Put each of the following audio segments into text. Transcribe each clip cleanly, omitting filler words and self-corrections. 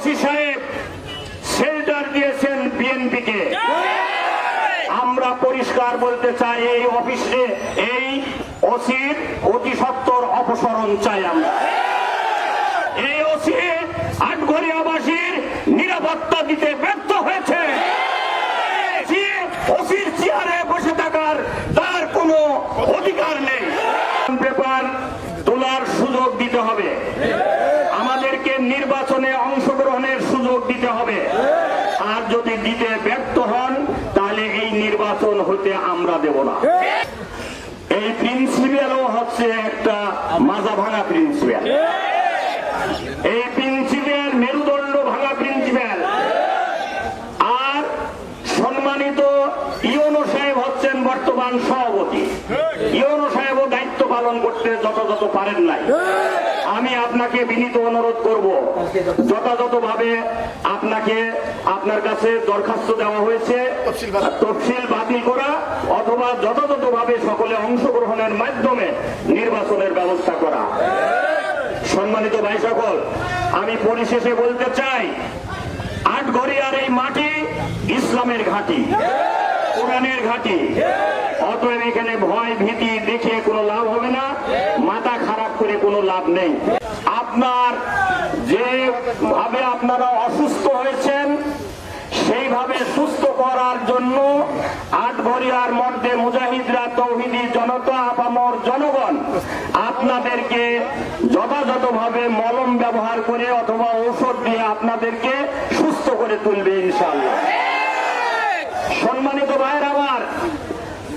OC সাহেব shelter দিয়েছেন বিএনপিকে। আমরা পরিষ্কার বলতে চাই, এই অফিসে এই ওসির অতি সত্বর অপসারণ চাই আমরা। এই ওসি আটঘরিয়াবাসীর নিরাপত্তা দিতে ব্যর্থ হয়েছে। ওসির চেয়ারে বসে থাকার তার কোনো অধিকার নেই। পেপার তোলার সুযোগ দিতে হবে, আমাদেরকে নির্বাচনে অংশগ্রহণের সুযোগ দিতে হবে। আর যদি দিতে ব্যর্থ হন তাহলে এই নির্বাচন হতে আমরা দেব না। এই প্রিন্সিপালও হচ্ছে একটা মাজা ভাঙা প্রিন্সিপাল। এই প্রিন্সিপাল মেরুদণ্ড ভাঙা প্রিন্সিপাল। আর সম্মানিত ইউনো সাহেব হচ্ছেন বর্তমান সভাপতি। ইউনো সাহেবও দায়িত্ব পালন করতে যথাযথ পারেন নাই। আমি আপনাকে বিনীত অনুরোধ করব, যথাযথভাবে আপনার কাছে দরখাস্ত দেওয়া হয়েছে, তফসিল বাতিল করা অথবা যথাযথভাবে সকলে অংশগ্রহণের মাধ্যমে নির্বাচনের ব্যবস্থা করা। সম্মানিত ভাই সকল, আমি পরিশেষে বলতে চাই, আটঘরিয়ার এই মাটি ইসলামের ঘাঁটি, কোরআনের ঘাঁটি। অতএব এখানে ভয় ভীতি দেখে কোনো লাভ হবে না, মাথা খারাপ করে কোনো লাভ নেই। আপনার যেভাবে আপনারা অসুস্থ হয়েছেন সেইভাবে সুস্থ করার জন্য আটঘরিয়ার মধ্যে মুজাহিদরা, তৌহিদি জনতা, আপামর জনগণ আপনাদেরকে যথাযথভাবে মলম ব্যবহার করে অথবা ঔষধ দিয়ে আপনাদেরকে সুস্থ করে তুলবে ইনশাআল্লাহ। সম্মানিত ভাইয়ের আমার,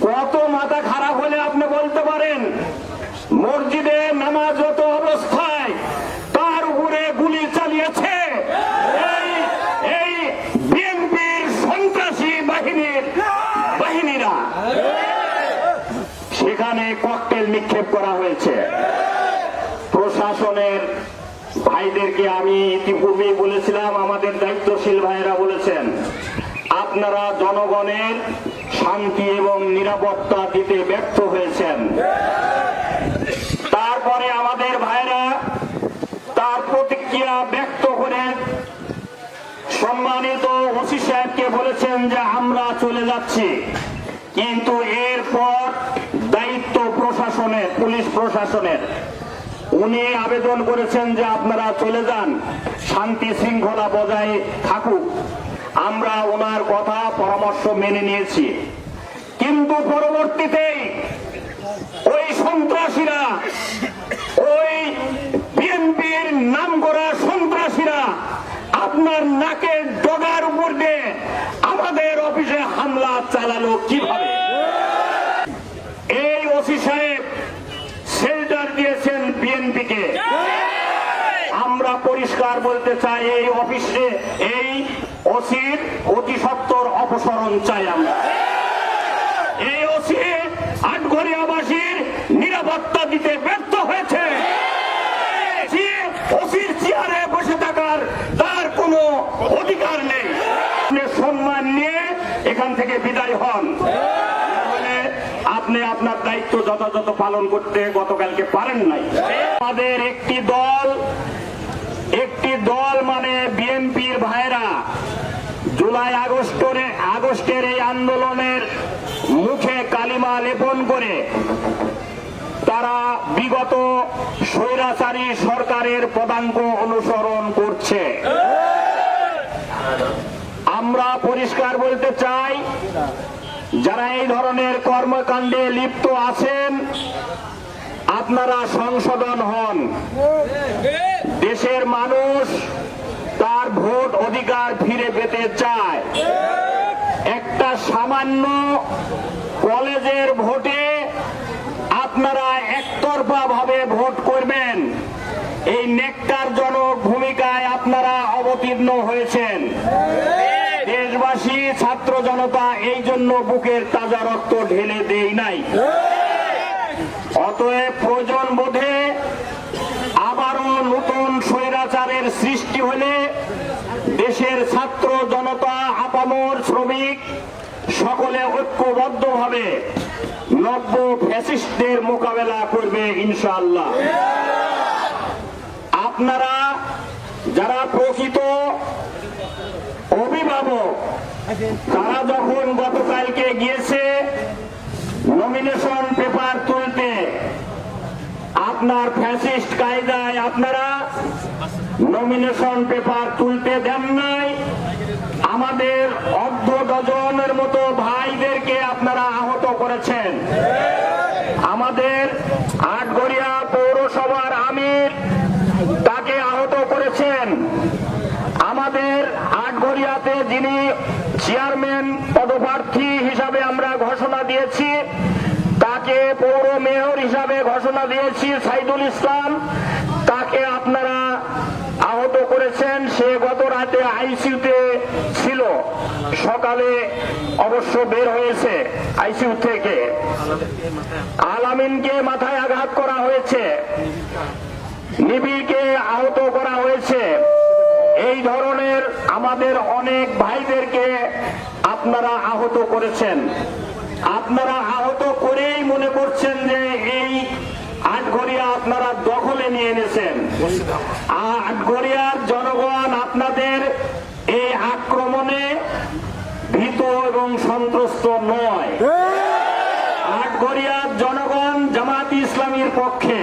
কত মাথা খারাপ হলে আপনি বলতে পারেন মসজিদে নামাজরত অবস্থায় তার উপরে গুলি চালিয়েছে এই বিএনপির সন্ত্রাসী বাহিনীরা। সেখানে ককটেল নিক্ষেপ করা হয়েছে। প্রশাসনের ভাইদেরকে আমি ইতিপূর্বেই বলেছিলাম, আমাদের দায়িত্বশীল ভাইয়েরা বলেছেন, আপনারা জনগণের শান্তি এবং নিরাপত্তা দিতে ব্যর্থ হয়েছেন। তারপরে আমাদের ভাইরা তার প্রতিক্রিয়া ব্যক্ত করে সম্মানিত ওসি সাহেবকে বলেছেন যে আমরা চলে যাচ্ছি। কিন্তু এরপর দায়িত্ব প্রশাসনের, পুলিশ প্রশাসনের, উনি আবেদন করেছেন যে আপনারা চলে যান, শান্তি শৃঙ্খলা বজায় থাকুক। আমরা ওনার কথা পরামর্শ মেনে নিয়েছি। কিন্তু পরবর্তীতেই ওই সন্ত্রাসীরা, ওই বিএনপির নাম করা সন্ত্রাসীরা আপনার নাকের ডগার উপর দিয়ে আমাদের অফিসে হামলা চালালো কিভাবে? এই ওসি সাহেব শেল্টার দিয়েছেন বিএনপিকে। আমরা পরিষ্কার বলতে চাই, এই অফিসে এই ওসির অতি সত্বর অপসারণ চাই আমরা। এই ওসি আটঘরিয়াবাসীর নিরাপত্তা দিতে ব্যর্থ হয়েছে। ওসির চেয়ারে বসে থাকার তার কোনো অধিকার নেই। সম্মান নিয়ে এখান থেকে বিদায় হন, আপনি আপনার দায়িত্ব যথাযথ পালন করতে গতকালকে পারেন নাই। আমাদের একটি দল মানে বিএনপির ভাইরা জুলাই আগস্টের এই আন্দোলনের মুখে কালিমা লেপন করে তারা বিগত স্বৈরাচারী সরকারের পদাঙ্ক অনুসরণ করছে। আমরা পরিষ্কার বলতে চাই, যারা এই ধরনের কর্মকাণ্ডে লিপ্ত আছেন আপনারা সংশোধন হন। দেশের মানুষ তার ভোট অধিকার ফিরে পেতে চায়। একটা সামান্য কলেজের ভোটে আপনারা একতরফা ভাবে ভোট করবেন, এই নেককারজনক ভূমিকায় আপনারা অবতীর্ণ হয়েছেন। দেশবাসী, ছাত্র জনতা এই জন্য বুকের তাজা রক্ত ঢেলে দেই নাই। অতএব প্রয়োজন বোধে আবারও নতুন স্বৈরাচারের সৃষ্টি হলে দেশের ছাত্র জনতা, আপামর শ্রমিক সকলে ঐক্যবদ্ধভাবে নব্য ফ্যাসিস্টদের মোকাবেলা করবে ইনশাআল্লাহ। আপনারা যারা প্রকৃত অভিভাবক তারা যখন গতকালকে গিয়েছে নমিনেশন পেপার তুলতে, আপনার ফ্যাসিস্ট কায়দায় আপনারা নমিনেশন পেপার তুলতে দেন নাই। আমাদের অর্ধ ডজনের মতো ভাইদেরকে আপনারা আহত করেছেন। আমাদের আটঘরিয়া পৌরসভার আমির তাকে আহত করেছেন। আমাদের আটঘরিয়াতে যিনি চেয়ারম্যান পদপ্রার্থী হিসাবে আমরা ঘোষণা দিয়েছি, তাকে পৌর মেয়র হিসাবে ঘোষণা দিয়েছি সাইদুল ইসলাম, তাকে আপনারা আহত করেছেন। সে গত রাতে আইসিইউতে ছিল, সকালে অবশ্য বের হয়েছে আইসিইউ থেকে। আলামিনকে মাথায় আঘাত করা হয়েছে, নিবিড়কে আহত করা হয়েছে। এই ধরনের আমাদের অনেক ভাইদেরকে আপনারা আহত করেছেন। আপনারা আহত করেই মনে করছেন যে এই আটঘরিয়া আপনারা দখলে নিয়ে এনেছেন। আটঘরিয়ার জনগণ আপনাদের এই আক্রমণে ভীত এবং সন্ত্রস্ত নয়। আটঘরিয়ার জনগণ জামাত ইসলামীর পক্ষে।